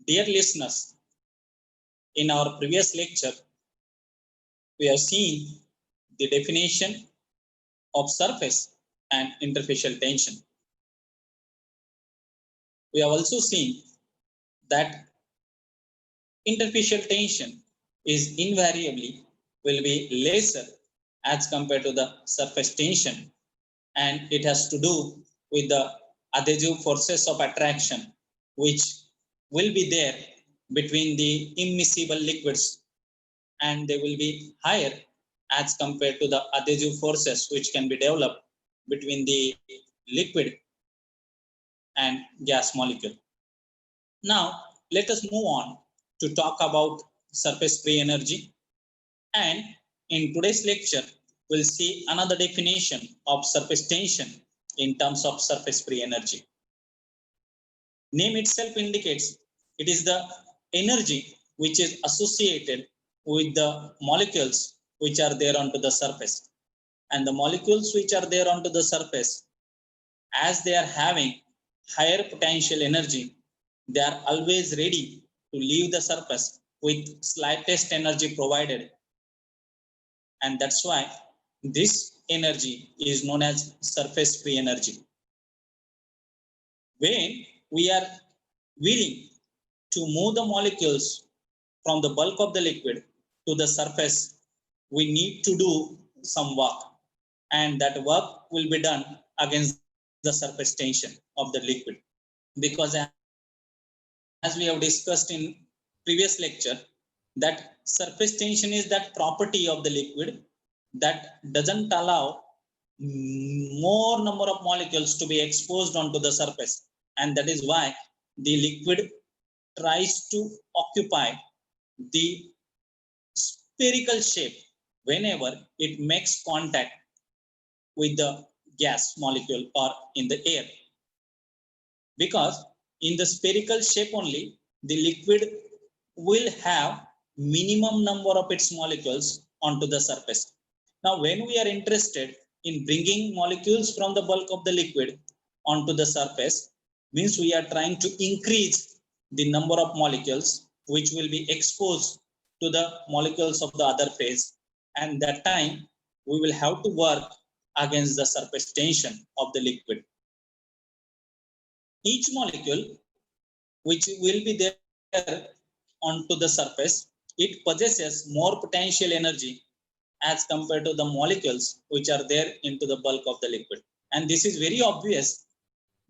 Dear listeners, in our previous lecture, we have seen the definition of surface and interfacial tension. We have also seen that interfacial tension is invariably will be lesser as compared to the surface tension, and it has to do with the adhesive forces of attraction which will be there between the immiscible liquids, and they will be higher as compared to the adhesive forces which can be developed between the liquid and gas molecule. Now, let us move on to talk about surface free energy. And in today's lecture, we'll see another definition of surface tension in terms of surface free energy. Name itself indicates it is the energy which is associated with the molecules which are there onto the surface. And the molecules which are there onto the surface, as they are having higher potential energy, they are always ready to leave the surface with slightest energy provided. And that's why this energy is known as surface free energy. When we are willing to move the molecules from the bulk of the liquid to the surface, we need to do some work, and that work will be done against the surface tension of the liquid. Because as we have discussed in previous lecture, that surface tension is that property of the liquid that doesn't allow more number of molecules to be exposed onto the surface, and that is why the liquid tries to occupy the spherical shape whenever it makes contact with the gas molecule or in the air. Because in the spherical shape only, the liquid will have minimum number of its molecules onto the surface. Now, when we are interested in bringing molecules from the bulk of the liquid onto the surface, means we are trying to increase the number of molecules which will be exposed to the molecules of the other phase, and that time we will have to work against the surface tension of the liquid. Each molecule which will be there onto the surface, it possesses more potential energy as compared to the molecules which are there into the bulk of the liquid. And this is very obvious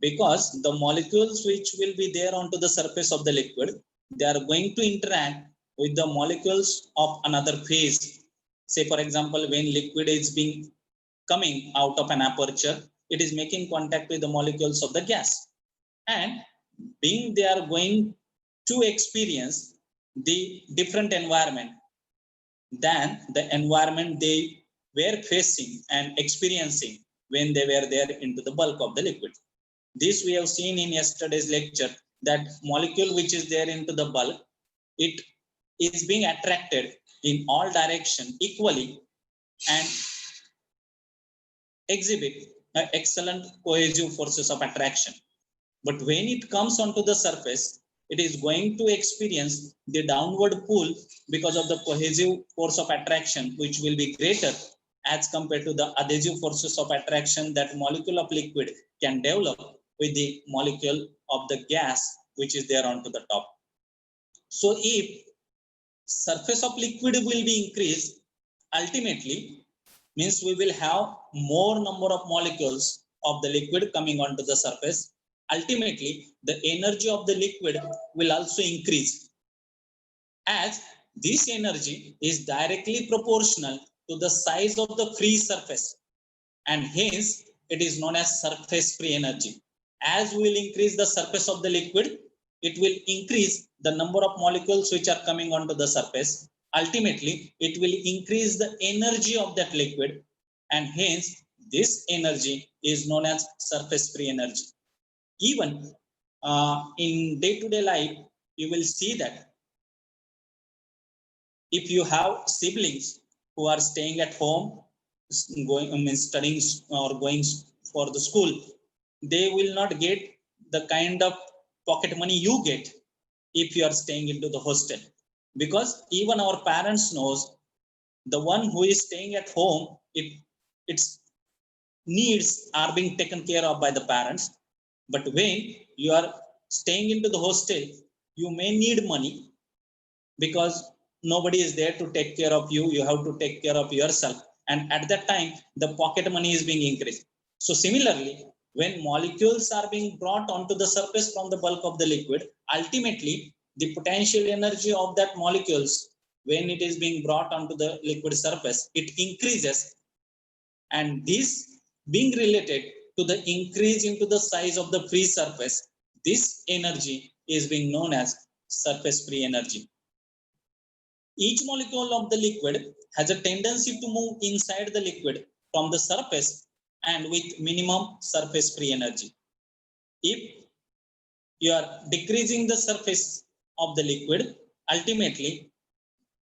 because the molecules which will be there onto the surface of the liquid, they are going to interact with the molecules of another phase. Say, for example, when liquid is being coming out of an aperture, it is making contact with the molecules of the gas. And being they are going to experience the different environment than the environment they were facing and experiencing when they were there into the bulk of the liquid. This we have seen in yesterday's lecture, that molecule which is there into the bulk, it is being attracted in all direction equally and exhibit excellent cohesive forces of attraction. But when it comes onto the surface, it is going to experience the downward pull because of the cohesive force of attraction, which will be greater as compared to the adhesive forces of attraction that molecule of liquid can develop with the molecule of the gas, which is there onto the top. So if surface of liquid will be increased, ultimately means we will have more number of molecules of the liquid coming onto the surface. Ultimately, the energy of the liquid will also increase, as this energy is directly proportional to the size of the free surface, and hence it is known as surface free energy. As we will increase the surface of the liquid, it will increase the number of molecules which are coming onto the surface. Ultimately, it will increase the energy of that liquid, and hence this energy is known as surface free energy. Even in day-to-day life, you will see that if you have siblings who are staying at home, studying or going for the school, they will not get the kind of pocket money you get. if you are staying into the hostel, because even our parents knows the one who is staying at home, its needs are being taken care of by the parents. But when you are staying into the hostel, you may need money because nobody is there to take care of you. You have to take care of yourself. And at that time, the pocket money is being increased. So similarly, when molecules are being brought onto the surface from the bulk of the liquid, ultimately the potential energy of that molecules, when it is being brought onto the liquid surface, it increases. And this being related to the increase into the size of the free surface, this energy is being known as surface free energy. Each molecule of the liquid has a tendency to move inside the liquid from the surface and with minimum surface free energy. If you are decreasing the surface of the liquid, ultimately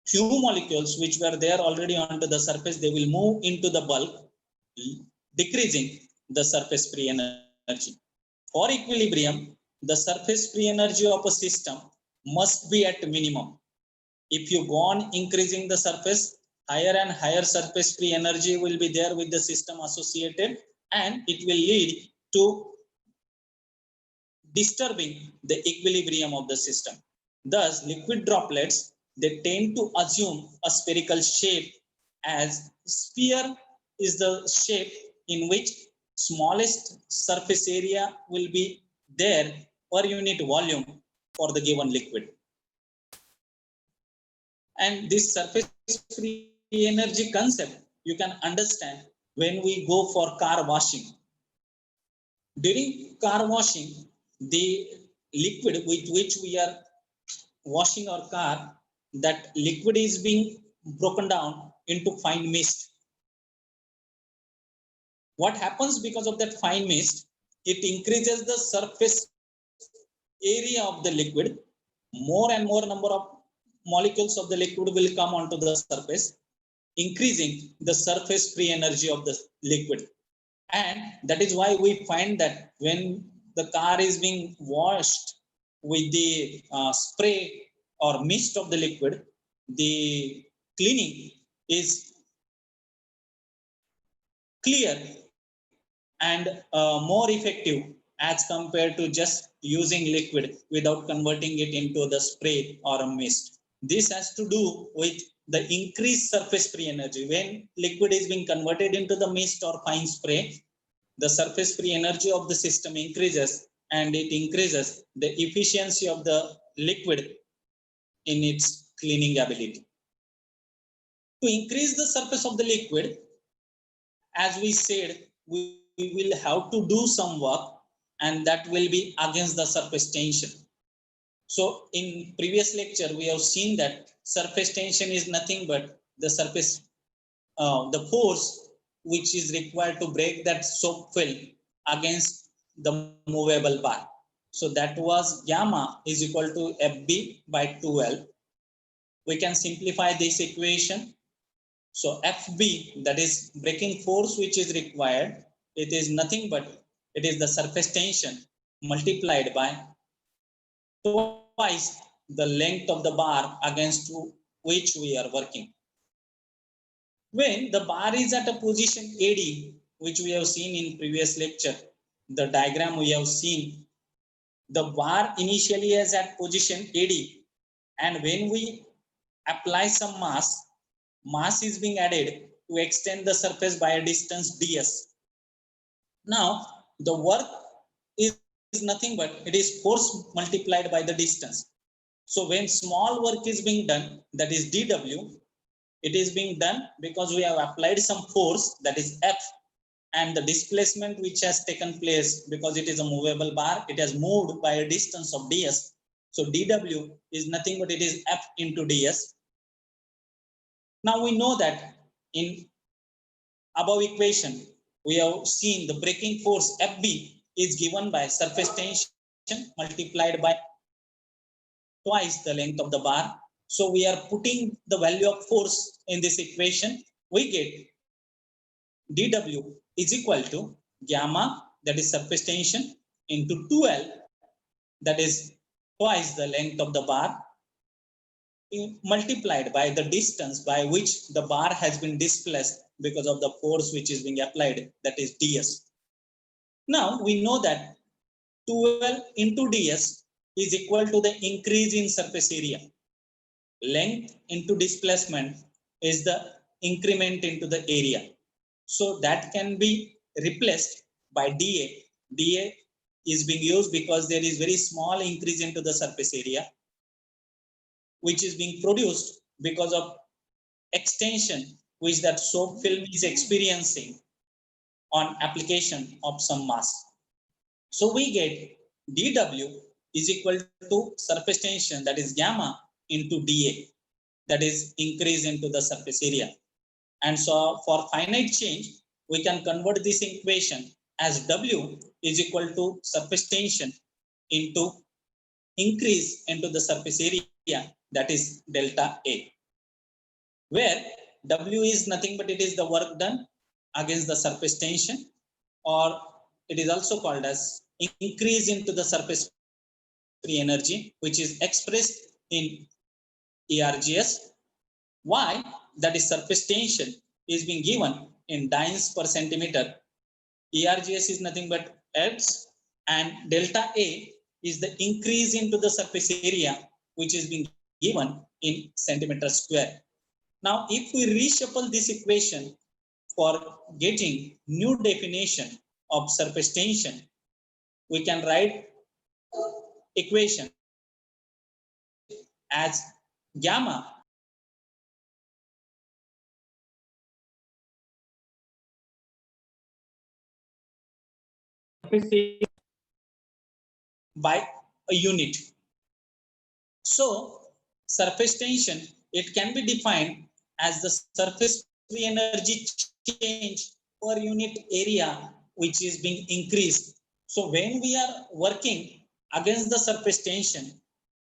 few molecules which were there already onto the surface, they will move into the bulk, decreasing the surface free energy. For equilibrium, the surface free energy of a system must be at minimum. If you go on increasing the surface, higher and higher surface free energy will be there with the system associated, and it will lead to disturbing the equilibrium of the system. Thus, liquid droplets, they tend to assume a spherical shape, as sphere is the shape in which smallest surface area will be there per unit volume for the given liquid. And this surface free energy concept you can understand when we go for car washing. During car washing, the liquid with which we are washing our car, that liquid is being broken down into fine mist. What happens because of that fine mist? It increases the surface area of the liquid. More and more number of molecules of the liquid will come onto the surface, increasing the surface free energy of the liquid. And that is why we find that when the car is being washed with the spray or mist of the liquid, the cleaning is clear and more effective as compared to just using liquid without converting it into the spray or a mist. This has to do with the increased surface free energy. When liquid is being converted into the mist or fine spray, the surface free energy of the system increases, and it increases the efficiency of the liquid in its cleaning ability. To increase the surface of the liquid, as we said, we will have to do some work, and that will be against the surface tension. So in previous lecture, we have seen that surface tension is nothing but the surface, the force which is required to break that soap film against the movable bar. So that was gamma is equal to FB by 2L. We can simplify this equation. So FB, that is breaking force which is required, it is nothing but it is the surface tension multiplied by twice the length of the bar against which we are working. When the bar is at a position AD, which we have seen in previous lecture, the diagram we have seen, the bar initially is at position AD, and when we apply some mass is being added to extend the surface by a distance ds. Now, the work is nothing but it is force multiplied by the distance. So when small work is being done, that is dW, it is being done because we have applied some force, that is F, and the displacement which has taken place because it is a movable bar, it has moved by a distance of ds. So dW is nothing but it is F into ds. Now we know that in above equation, we have seen the breaking force FB is given by surface tension multiplied by twice the length of the bar. So we are putting the value of force in this equation. We get dW is equal to gamma, that is surface tension, into 2L, that is twice the length of the bar multiplied by the distance by which the bar has been displaced because of the force which is being applied, that is ds. Now we know that 12 into ds is equal to the increase in surface area. Length into displacement is the increment into the area. So that can be replaced by dA. dA is being used because there is very small increase into the surface area, which is being produced because of extension which that soap film is experiencing on application of some mass. So we get dW is equal to surface tension, that is gamma, into dA, that is increase into the surface area. And so for finite change, we can convert this equation as W is equal to surface tension into increase into the surface area, that is delta A, where W is nothing but it is the work done against the surface tension, or it is also called as increase into the surface free energy, which is expressed in ERGS. Why? That is surface tension is being given in dynes per centimeter. ERGS is nothing but Hertz, and delta A is the increase into the surface area, which is being given in centimeter square. Now, if we reshuffle this equation for getting new definition of surface tension, we can write equation as gamma by a unit. So surface tension, it can be defined as the surface free energy change per unit area which is being increased. So when we are working against the surface tension,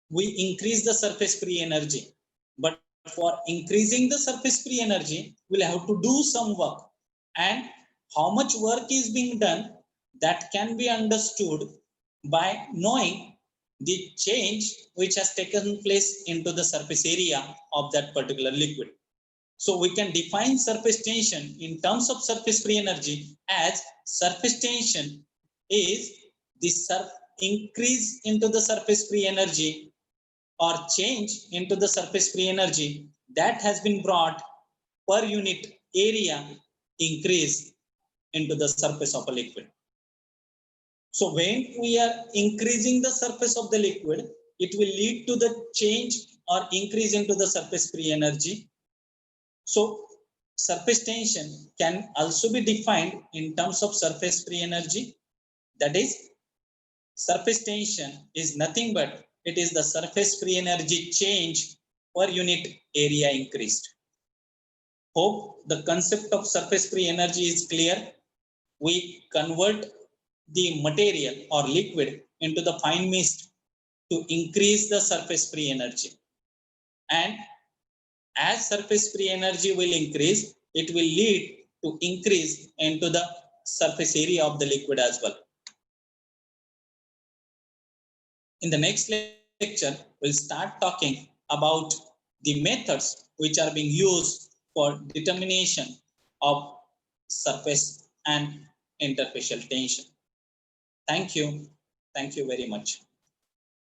we increase the surface free energy. But for increasing the surface free energy, we'll have to do some work. And how much work is being done, that can be understood by knowing the change which has taken place into the surface area of that particular liquid. So we can define surface tension in terms of surface free energy as surface tension is the increase into the surface free energy or change into the surface free energy that has been brought per unit area increase into the surface of a liquid. So when we are increasing the surface of the liquid, it will lead to the change or increase into the surface free energy. So surface tension can also be defined in terms of surface free energy. That is, surface tension is nothing but it is the surface free energy change per unit area increased. Hope the concept of surface free energy is clear. We convert the material or liquid into the fine mist to increase the surface free energy. And as surface free energy will increase, it will lead to increase into the surface area of the liquid as well. In the next lecture, we'll start talking about the methods which are being used for determination of surface and interfacial tension. Thank you. Thank you very much.